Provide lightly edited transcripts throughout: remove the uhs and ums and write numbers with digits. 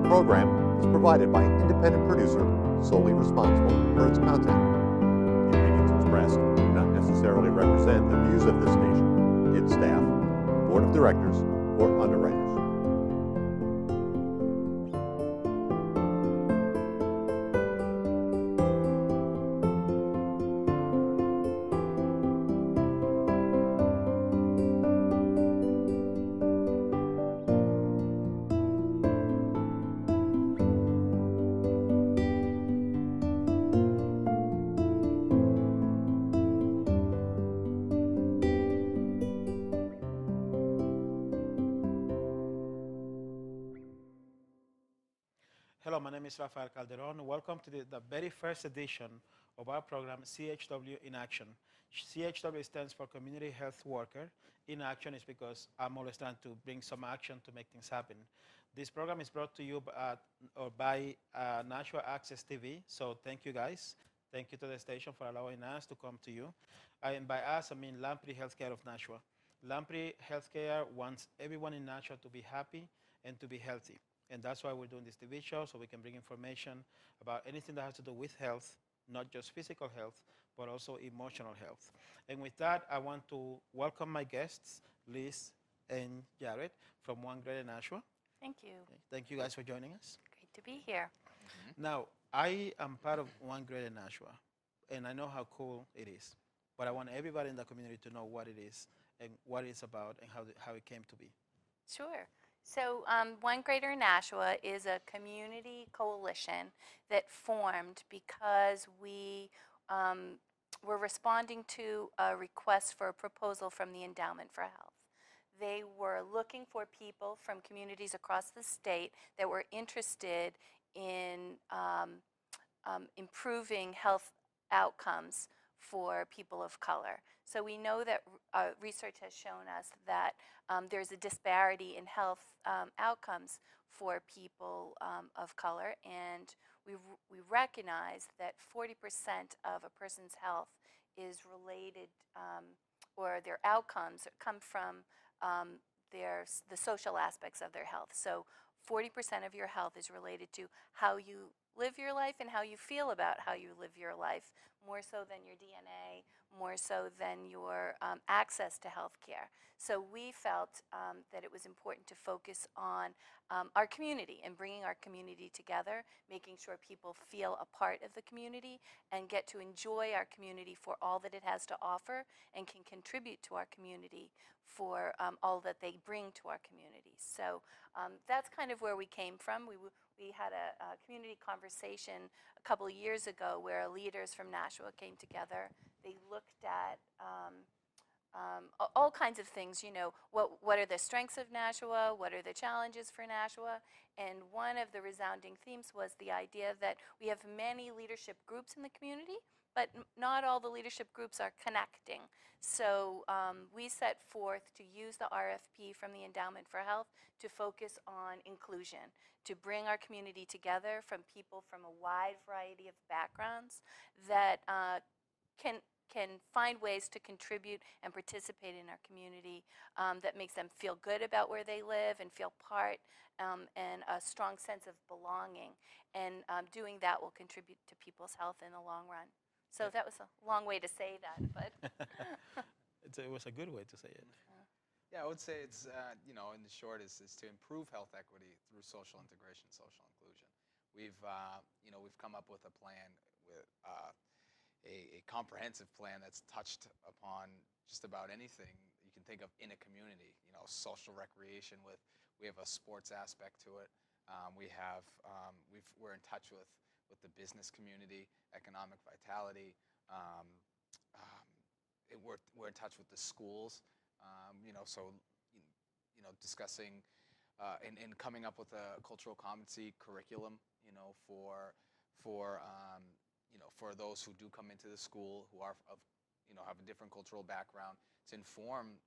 program is provided by an independent producer solely responsible for its content. The opinions expressed do not necessarily represent the views of this station, its staff, board of directors, or underwriters. Hello, my name is Rafael Calderon. Welcome to the very first edition of our program, CHW in Action. CHW stands for Community Health Worker. In Action is because I'm always trying to bring some action to make things happen. This program is brought to you by Nashua Access TV, so thank you guys. Thank you to the station for allowing us to come to you. And by us, I mean Lamprey Healthcare of Nashua. Lamprey Healthcare wants everyone in Nashua to be happy and to be healthy. And that's why we're doing this TV show, so we can bring information about anything that has to do with health, not just physical health, but also emotional health. And with that, I want to welcome my guests, Liz and Jared from One Greater Nashua. Thank you. Thank you guys for joining us. Great to be here. Now, I am part of One Greater Nashua, and I know how cool it is. But I want everybody in the community to know what it is and what it's about and how it came to be. Sure. So One Greater Nashua is a community coalition that formed because we were responding to a request for a proposal from the Endowment for Health. They were looking for people from communities across the state that were interested in improving health outcomes for people of color. So we know that research has shown us that there's a disparity in health outcomes for people of color, and we recognize that 40% of a person's health is related, or their outcomes come from the social aspects of their health. So 40% of your health is related to how you live your life and how you feel about how you live your life, more so than your DNA, more so than your access to health care. So we felt that it was important to focus on our community and bringing our community together, making sure people feel a part of the community and get to enjoy our community for all that it has to offer and can contribute to our community for all that they bring to our community. So that's kind of where we came from. We had a community conversation a couple of years ago where leaders from Nashua came together. They looked at all kinds of things, you know, what are the strengths of Nashua, what are the challenges for Nashua, and one of the resounding themes was the idea that we have many leadership groups in the community, but not all the leadership groups are connecting. So we set forth to use the RFP from the Endowment for Health to focus on inclusion, to bring our community together from people from a wide variety of backgrounds that can find ways to contribute and participate in our community that makes them feel good about where they live and feel part and a strong sense of belonging. And doing that will contribute to people's health in the long run. So that was a long way to say that, but It was a good way to say it. Yeah, I would say it's, you know, in the short is to improve health equity through social integration, social inclusion. We've, you know, we've come up with a plan, with a comprehensive plan that's touched upon just about anything you can think of in a community. You know, social recreation we have a sports aspect to it. We're in touch with the business community, economic vitality. We're in touch with the schools. You know, so you know, discussing and coming up with a cultural competency curriculum. You know, for you know, for those who do come into the school who are you know, have a different cultural background, to inform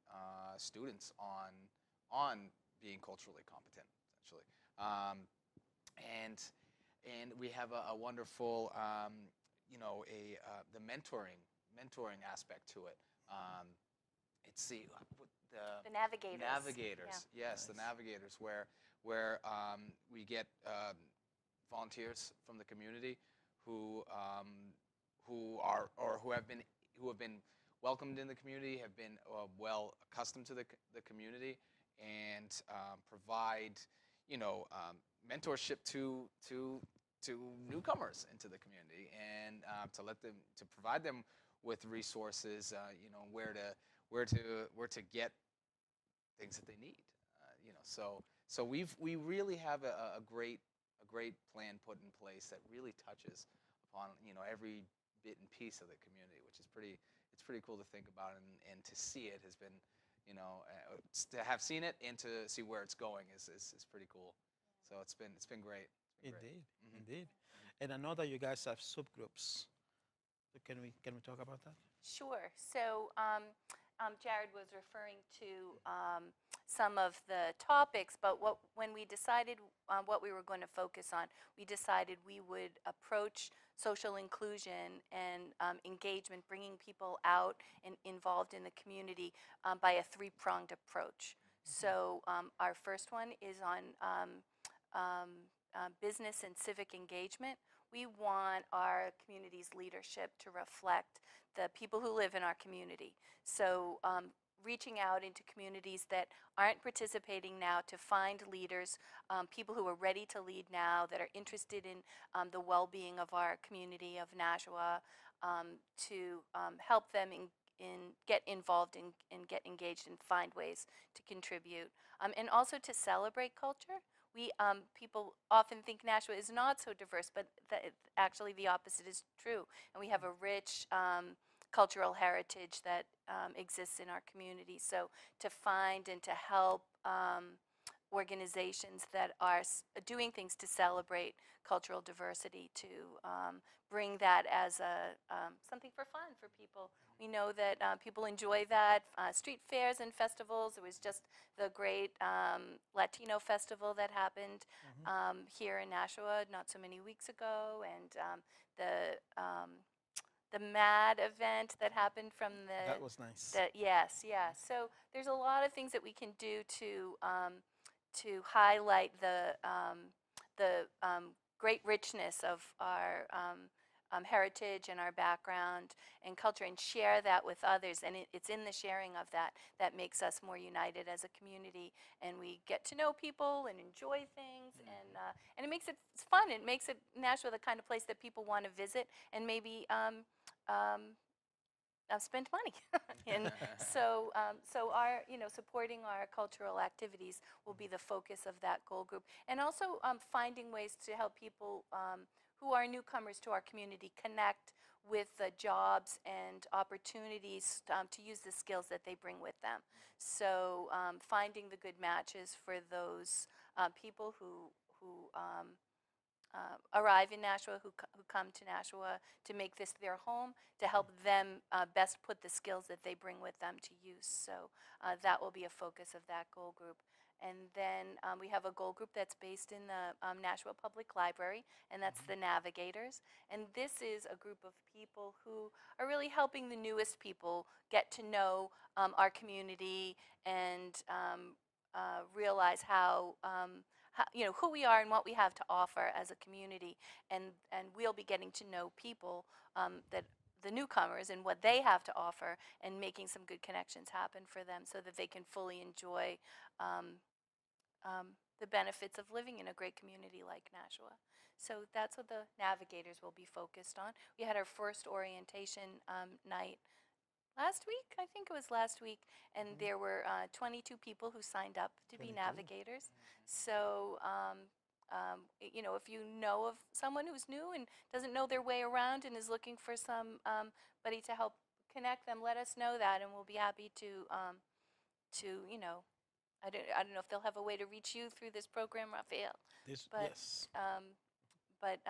students on being culturally competent, essentially. And we have a wonderful, you know, the mentoring aspect to it. It's the the navigators. Navigators, Yeah. yes, the navigators, where where we get volunteers from the community who who have been welcomed in the community, have been well accustomed to the community, and provide, mentorship to newcomers into the community, and to provide them with resources, where to get things that they need, so we really have a great plan put in place that really touches upon every bit and piece of the community, which is pretty cool to think about, and to see it has been, to have seen it and to see where it's going is pretty cool. So it's been great. Indeed, indeed. And I know that you guys have subgroups. So can we talk about that? Sure. So Jared was referring to some of the topics, but when we decided what we were going to focus on, we decided we would approach social inclusion and engagement, bringing people out and involved in the community by a three-pronged approach. So our first one is on business and civic engagement. We want our community's leadership to reflect the people who live in our community. So reaching out into communities that aren't participating now to find leaders, people who are ready to lead now, that are interested in the well-being of our community of Nashua, to help them get involved and get engaged and find ways to contribute. And also to celebrate culture. People often think Nashua is not so diverse, but actually the opposite is true. And we have a rich cultural heritage that exists in our community. So to find and to help organizations that are doing things to celebrate cultural diversity, to bring that as something for fun for people. We know that people enjoy that. Street fairs and festivals. It was just the great Latino festival that happened here in Nashua not so many weeks ago, and the MAD event that happened from the. That was nice. Yes. So there's a lot of things that we can do to highlight the great richness of our heritage and our background and culture, and share that with others. And it's in the sharing of that makes us more united as a community, and we get to know people and enjoy things, and it makes it fun. It makes it Nashua the kind of place that people want to visit and maybe spend money. And so our, supporting our cultural activities will be the focus of that goal group. And also finding ways to help people who are newcomers to our community connect with the jobs and opportunities to use the skills that they bring with them. So finding the good matches for those people who arrive in Nashua, who come to Nashua to make this their home, to help them best put the skills that they bring with them to use. So that will be a focus of that goal group. And then we have a goal group that's based in the Nashua Public Library, and that's the Navigators. And this is a group of people who are really helping the newest people get to know our community and realize how who we are and what we have to offer as a community. And we'll be getting to know people that the newcomers and what they have to offer, and making some good connections happen for them so that they can fully enjoy the benefits of living in a great community like Nashua. So that's what the Navigators will be focused on. We had our first orientation night last week, I think it was last week, and there were 22 people who signed up to 22. be Navigators. So if you know of someone who's new and doesn't know their way around and is looking for somebody to help connect them, let us know that, and we'll be happy to I don't know if they'll have a way to reach you through this program, Raphael. Yes. But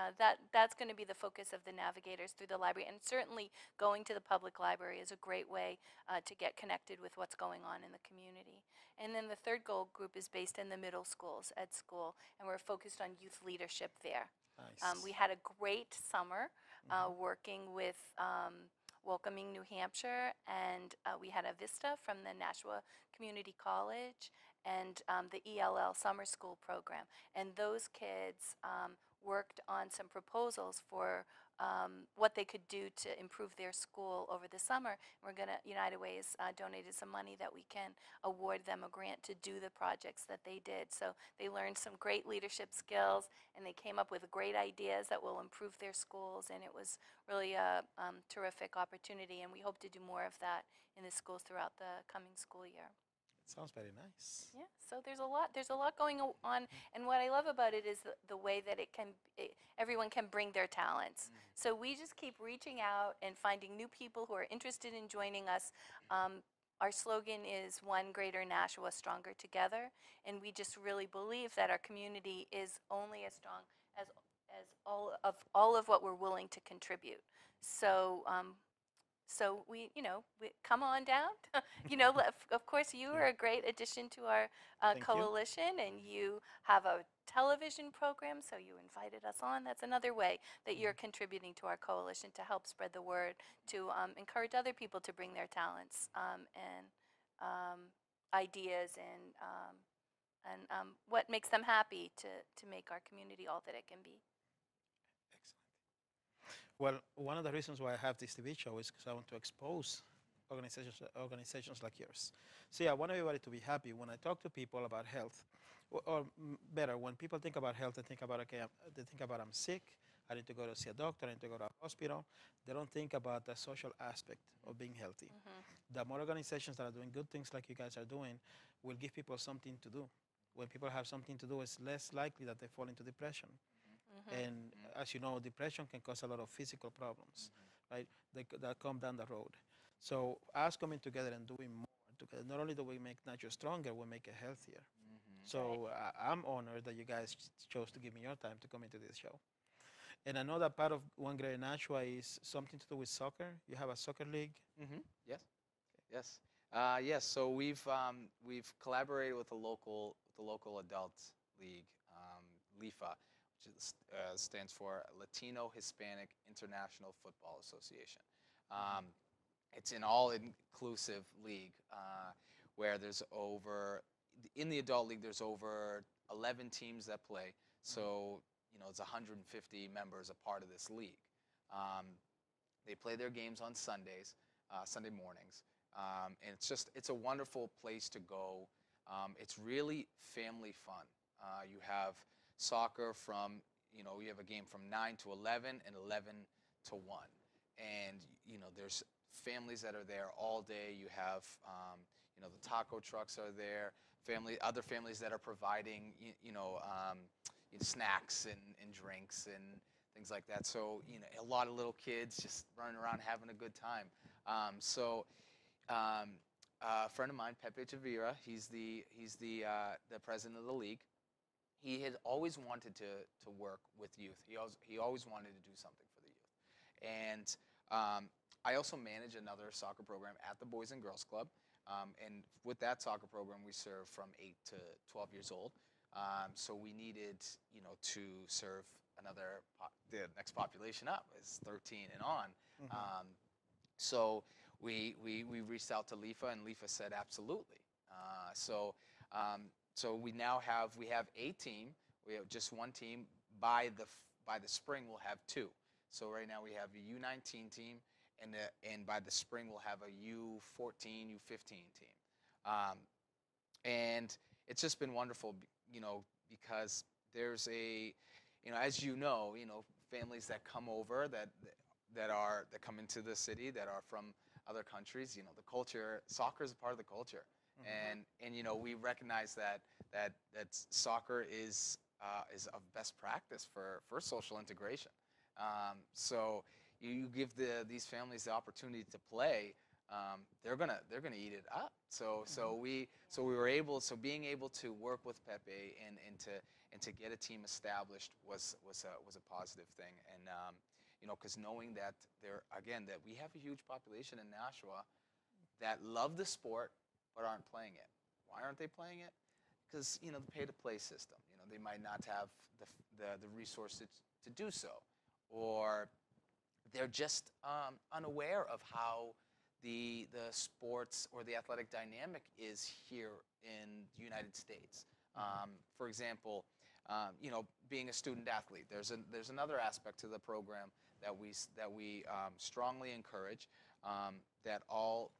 that's going to be the focus of the Navigators through the library. And certainly going to the public library is a great way to get connected with what's going on in the community. And then the third goal group is based in the middle schools, Ed School, and we're focused on youth leadership there. Nice. We had a great summer working with Welcoming New Hampshire, and we had a Vista from the Nashua Community College, and the ELL summer school program. And those kids worked on some proposals for what they could do to improve their school over the summer. We're going to, United Way has donated some money that we can award them a grant to do the projects that they did. So they learned some great leadership skills, and they came up with great ideas that will improve their schools, and it was really a terrific opportunity, and we hope to do more of that in the schools throughout the coming school year. It sounds very nice. Yeah, so there's a lot going on, and what I love about it is the way that everyone can bring their talents. So we just keep reaching out and finding new people who are interested in joining us. Our slogan is One Greater Nashua, Stronger Together, and we just really believe that our community is only as strong as all of what we're willing to contribute. So so we come on down. Of course, you are a great addition to our Thank you. coalition, and you have a television program, so you invited us on. That's another way that you're contributing to our coalition to help spread the word, to encourage other people to bring their talents and ideas and what makes them happy to make our community all that it can be. Excellent. Well, one of the reasons why I have this TV show is because I want to expose organizations like yours. See, I want everybody to be happy. When I talk to people about health, or better, when people think about health, they think about, okay, they think about I'm sick, I need to go to see a doctor, I need to go to a hospital. They don't think about the social aspect of being healthy. The more organizations that are doing good things like you guys are doing will give people something to do. When people have something to do, it's less likely that they fall into depression. And as you know, depression can cause a lot of physical problems, right, that come down the road. So us coming together and doing more together, not only do we make Nashua stronger, we make it healthier. So I'm honored that you guys chose to give me your time to come into this show. And I know that part of One Greater Nashua is something to do with soccer. You have a soccer league. Yes, yes, yes. So we've collaborated with the local adults league, LIFA, which stands for Latino Hispanic International Football Association. It's an all-inclusive league where there's in the adult league there's over 11 teams that play. So it's 150 members a part of this league. They play their games on Sundays, Sunday mornings, and it's a wonderful place to go. It's really family fun. You have soccer from you have a game from 9 to 11 and 11 to 1, and there's families that are there all day. You have the taco trucks are there. Other families that are providing snacks and drinks and things like that. So a lot of little kids just running around having a good time. A friend of mine, Pepe Chavira, he's the president of the league. He had always wanted to work with youth. He always wanted to do something for the youth. And I also manage another soccer program at the Boys and Girls Club. And with that soccer program, we serve from 8 to 12 years old. So we needed, to serve the next population up is 13 and on. So we reached out to LIFA, and LIFA said absolutely. So we have a team. We have just one team. By the spring, we'll have two. So right now we have a U19 team, and by the spring we'll have a U14, U15 team. And it's just been wonderful, because there's as families that come over that come into the city that are from other countries. The culture, soccer is a part of the culture, and we recognize that soccer is of best practice for social integration. So you give these families the opportunity to play, they're gonna eat it up. Being able to work with Pepe and to get a team established was a positive thing. And because knowing that that we have a huge population in Nashua that love the sport but aren't playing it. Why aren't they playing it? Because the pay-to-play system. They might not have the resources to do so, or they're just unaware of how the sports or the athletic dynamic is here in the United States. For example, being a student athlete, there's another aspect to the program that we strongly encourage, that all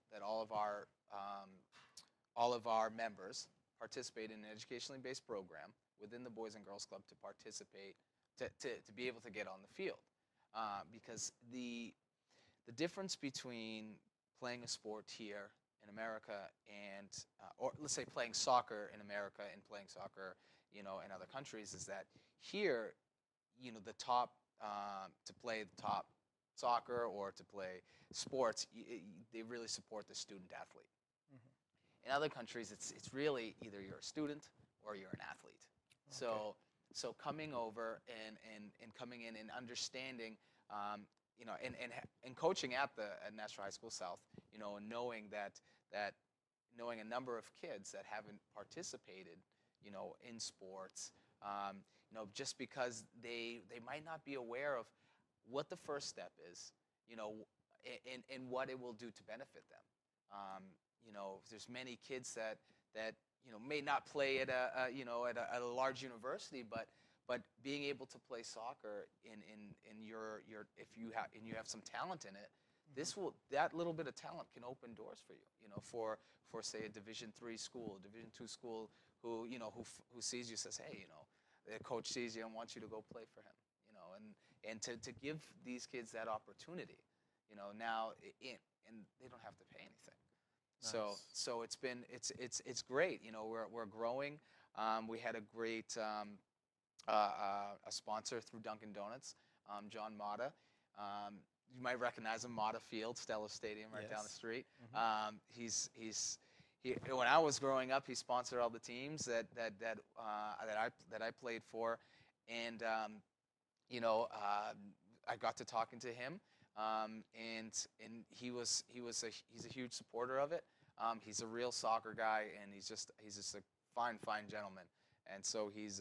of our members participate in an educationally based program within the Boys and Girls Club to participate, to be able to get on the field. Because the difference between playing a sport here in America and, or let's say playing soccer in America and playing soccer, in other countries, is that here, the top, to play the top soccer or to play sports, they really support the student athlete. In other countries, it's really either you're a student or you're an athlete. Okay. So coming over and coming in and understanding, and coaching at Nashua High School South, and knowing knowing a number of kids that haven't participated, in sports, just because they might not be aware of what the first step is, and what it will do to benefit them. There's many kids that may not play at a large university, but being able to play soccer in your if you have some talent in it, that little bit of talent can open doors for you, for say a Division III school, Division II school, who sees you, says, hey, the coach sees you and wants you to go play for him, and to give these kids that opportunity, now, and they don't have to pay anything. Nice. So it's great. We're growing. We had a great a sponsor through Dunkin' Donuts, John Mata. You might recognize him, Mata Field, Stella Stadium, right down the street. When I was growing up, he sponsored all the teams that I played for, and I got to talking to him. And he's a huge supporter of it. He's a real soccer guy, and he's just a fine gentleman. And so he's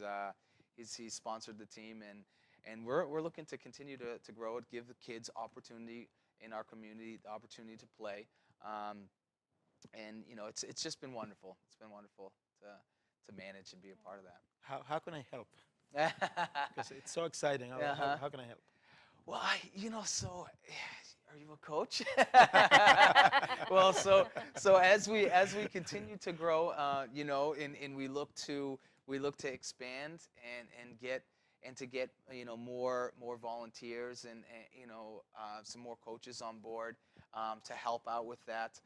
sponsored the team, and we're looking to continue to grow it, give the kids opportunity in our community, the opportunity to play. And it's just been wonderful. It's been wonderful to manage and be a part of that. How can I help? Because it's so exciting. How can I help? Well, so are you a coach? Well, so as we continue to grow, and we look to expand and get more volunteers and some more coaches on board to help out with that.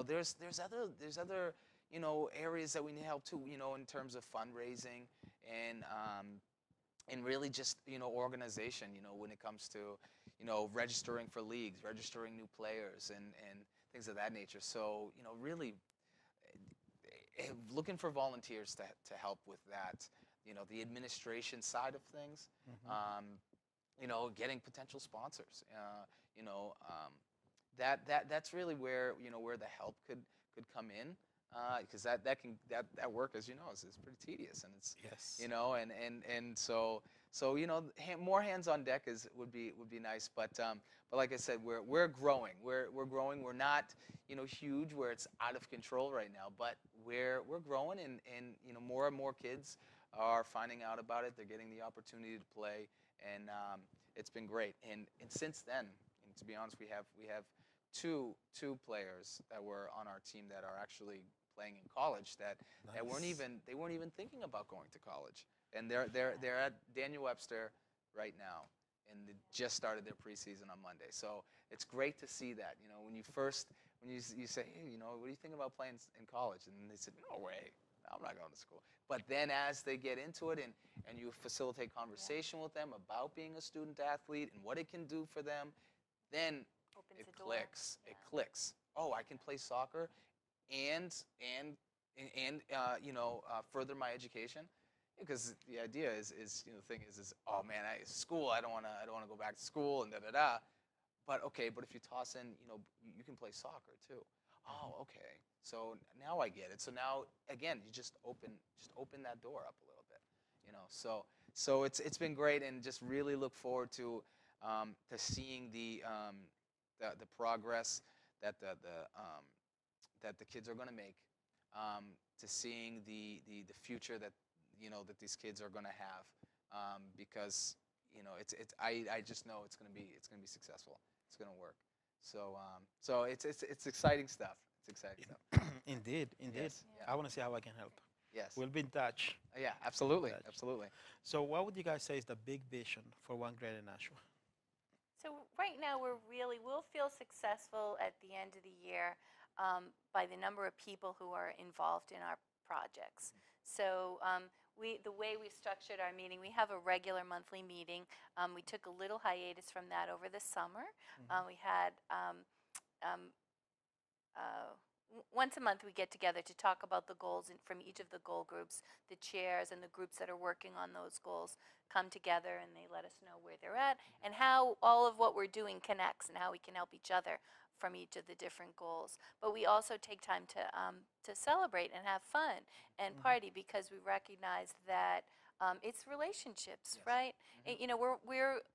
There's other areas that we need help too. In terms of fundraising and really just organization. When it comes to registering for leagues, registering new players, and things of that nature. So really looking for volunteers to help with that. The administration side of things. Getting potential sponsors. That's really where where the help could come in. Because that work, as you know, is pretty tedious, and it's and so more hands on deck would be nice, but like I said, we're growing. We're growing. We're not huge where it's out of control right now, but we're growing, and more and more kids are finding out about it. They're getting the opportunity to play, and it's been great. And since then, and to be honest, we have two players that were on our team that are actually playing in college that weren't even thinking about going to college, and they're at Daniel Webster right now, and they just started their preseason on Monday. So it's great to see that. When you say, hey, what do you think about playing in college? And they said, no way, I'm not going to school. But then as they get into it and you facilitate conversation with them about being a student athlete and what it can do for them, then it clicks. Yeah. It clicks. Oh, I can play soccer and further my education, because the idea is the thing is oh man, school, I don't want to go back to school and but okay, but if you toss in you can play soccer too. Oh, okay, so now I get it. So now again, you just open that door up a little bit, so it's been great, and just really look forward to seeing the progress that the kids are going to make, to seeing the future that that these kids are going to have, because I just know it's going to be successful. It's going to work. So it's exciting stuff. It's exciting stuff. Indeed, indeed. Yes. Yeah. I want to see how I can help. Yes. We'll be in touch. Yeah. Absolutely. Touch. Absolutely. So, what would you guys say is the big vision for One Grade in Nashua? So right now we'll feel successful at the end of the year by the number of people who are involved in our projects. So the way we structured our meeting, we have a regular monthly meeting. We took a little hiatus from that over the summer. We had once a month we get together to talk about the goals from each of the goal groups. The chairs and the groups that are working on those goals come together and they let us know where they're at and how all of what we're doing connects and how we can help each other from each of the different goals. But we also take time to celebrate and have fun and party, because we recognize that it's relationships, Yes. right?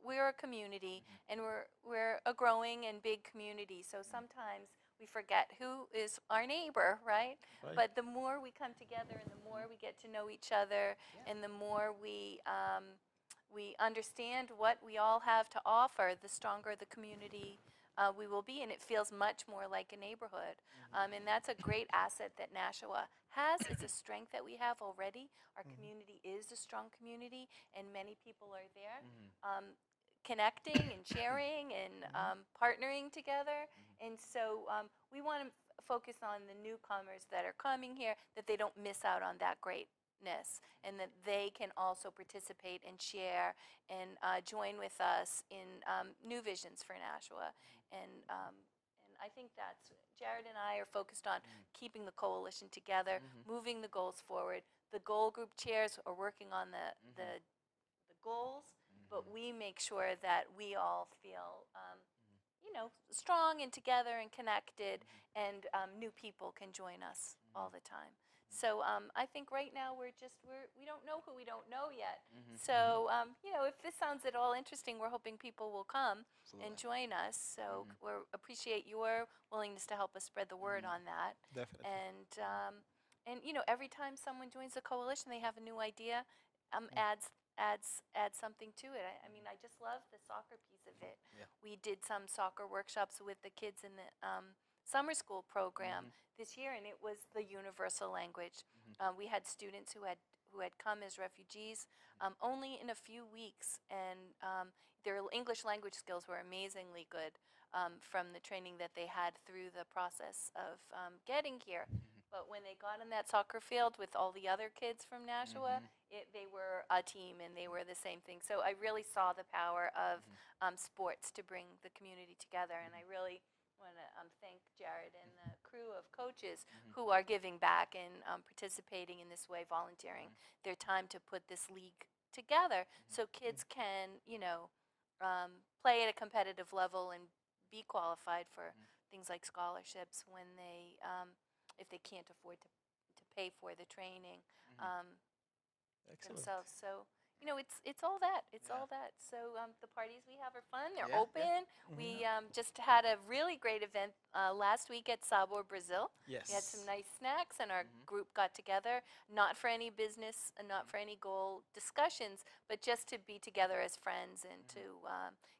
We're a community, and we're a growing and big community. So sometimes we forget who is our neighbor, right? Right. But the more we come together and the more we get to know each other, and the more we understand what we all have to offer, the stronger the community we will be, and it feels much more like a neighborhood. And that's a great asset that Nashua has. It's a strength that we have already. Our community is a strong community, and many people are there. Connecting and sharing and partnering together. And so we want to focus on the newcomers that are coming here, that they don't miss out on that greatness, and that they can also participate and share and join with us in new visions for Nashua. And I think that's, Jared and I are focused on keeping the coalition together, moving the goals forward. The goal group chairs are working on the goals, but we make sure that we all feel, strong and together and connected, and new people can join us all the time. So I think right now we don't know who we don't know yet. So if this sounds at all interesting, we're hoping people will come and join us. So we appreciate your willingness to help us spread the word on that. Definitely. And every time someone joins the coalition, they have a new idea, adds something to it. I mean, I just love the soccer piece of it. Yeah. We did some soccer workshops with the kids in the summer school program this year, and it was the universal language. We had students who had come as refugees only in a few weeks, and their English language skills were amazingly good from the training that they had through the process of getting here. But when they got on that soccer field with all the other kids from Nashua, they were a team, and they were the same thing. So I really saw the power of sports to bring the community together, and I really want to thank Jared and the crew of coaches who are giving back and participating in this way, volunteering their time to put this league together so kids can, play at a competitive level and be qualified for things like scholarships when they if they can't afford to pay for the training Excellent. themselves. So it's all that. It's Yeah. all that. So the parties we have are fun. They're Yeah, yeah. open. We just had a really great event last week at Sabor, Brazil. Yes. We had some nice snacks, and our group got together, not for any business and not for any goal discussions, but just to be together as friends and to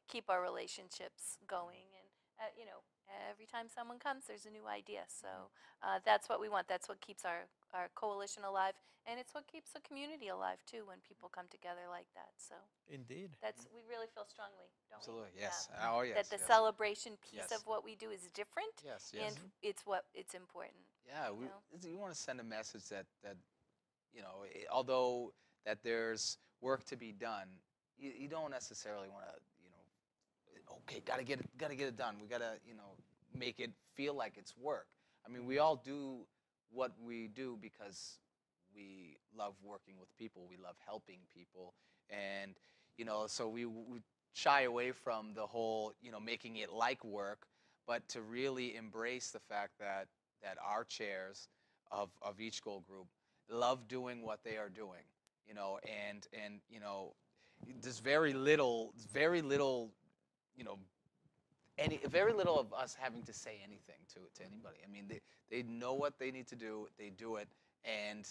keep our relationships going. And every time someone comes, there's a new idea. So that's what we want. That's what keeps our coalition alive, and it's what keeps the community alive too when people come together like that. So Indeed. we really feel strongly, don't Absolutely. we? Yes. Yeah. Oh, yes. That the yes. celebration piece Yes. of what we do is different, Yes. Yes. and it's important. Yeah, you we want to send a message that although that there's work to be done, you don't necessarily want to okay, gotta get it done. We gotta make it feel like it's work. I mean, we all do what we do because we love working with people. We love helping people, and so we shy away from the whole making it like work, but to really embrace the fact that our chairs of each goal group love doing what they are doing, and there's very little very little of us having to say anything to anybody. I mean, they know what they need to do, they do it, and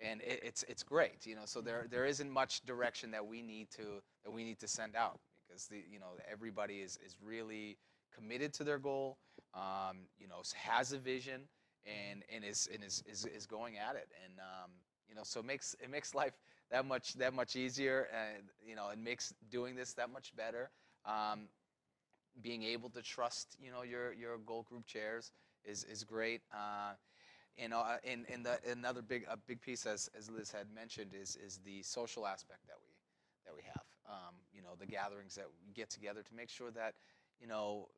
it's great, you know. So there isn't much direction that we need to send out, because everybody is really committed to their goal, you know, has a vision, and is going at it, and you know, so it makes life that much easier, and you know, it makes doing this that much better. Being able to trust, you know, your goal group chairs is great. You know, another big piece, as Liz had mentioned, is the social aspect that we have. You know, the gatherings that we get together to make sure that, you know,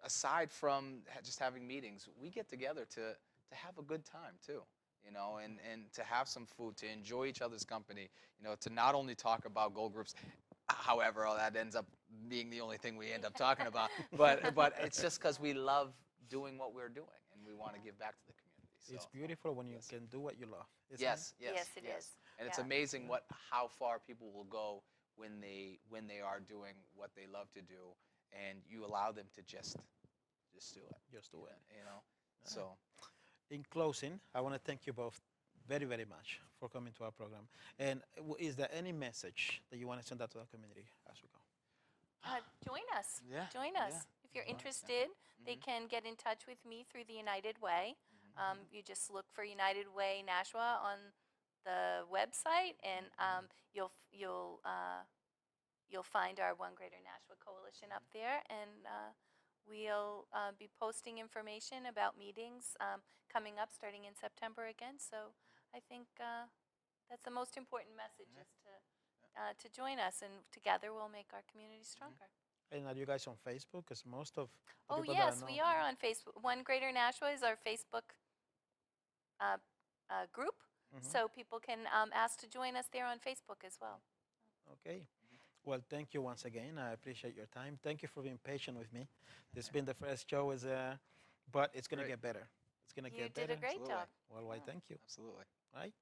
aside from just having meetings, we get together to have a good time too. You know, and to have some food, to enjoy each other's company. You know, to not only talk about goal groups, however, that ends up being the only thing we end up talking about. But it's just because we love doing what we're doing, and we want to give back to the community. So, it's beautiful when you yes. can do what you love. Yes, Yes, it is. And it's Yeah. amazing how far people will go when they are doing what they love to do, and you allow them to just do it. Just do it. You know, so. In closing, I want to thank you both very, very much for coming to our program. And is there any message that you want to send out to the community as we go? Join us. Yeah, Join us. yeah. If you're Join us, interested, they can get in touch with me through the United Way. You just look for United Way Nashua on the website, and you'll find our One Greater Nashua Coalition up there, and we'll be posting information about meetings coming up starting in September again. So I think that's the most important message, is to join us, and together we'll make our community stronger. And are you guys on Facebook? Because most of the Oh, people that I yes, know- we are on Facebook. One Greater Nashua is our Facebook group, so people can ask to join us there on Facebook as well. Okay. Well, thank you once again. I appreciate your time. Thank you for being patient with me. This has been the first show, but it's going to get better. It's going to You get better. did a great job. Well, why, thank you. Absolutely. Right?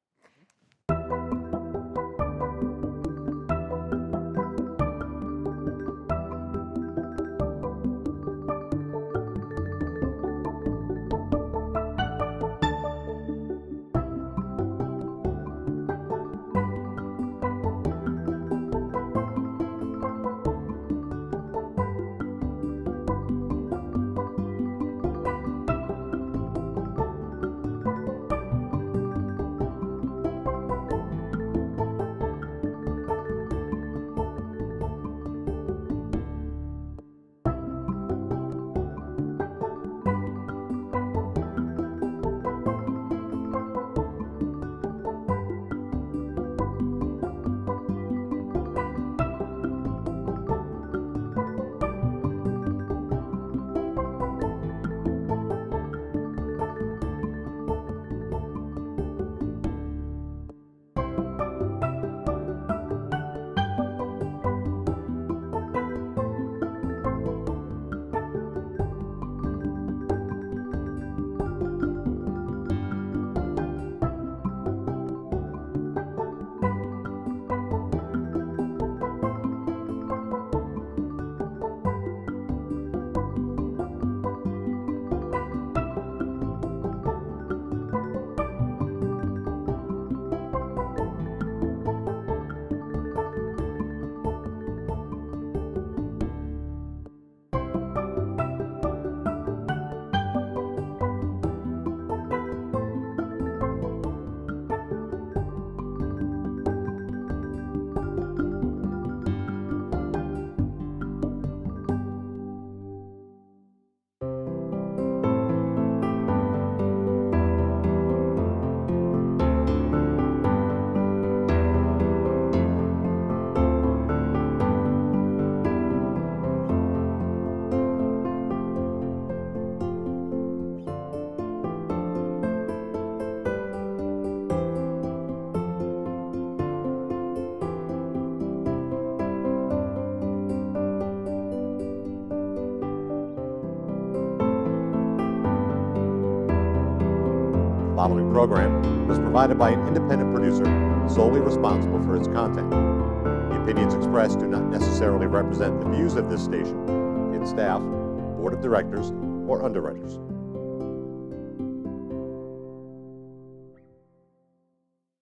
The following program was provided by an independent producer solely responsible for its content. The opinions expressed do not necessarily represent the views of this station, its staff, Board of Directors, or underwriters.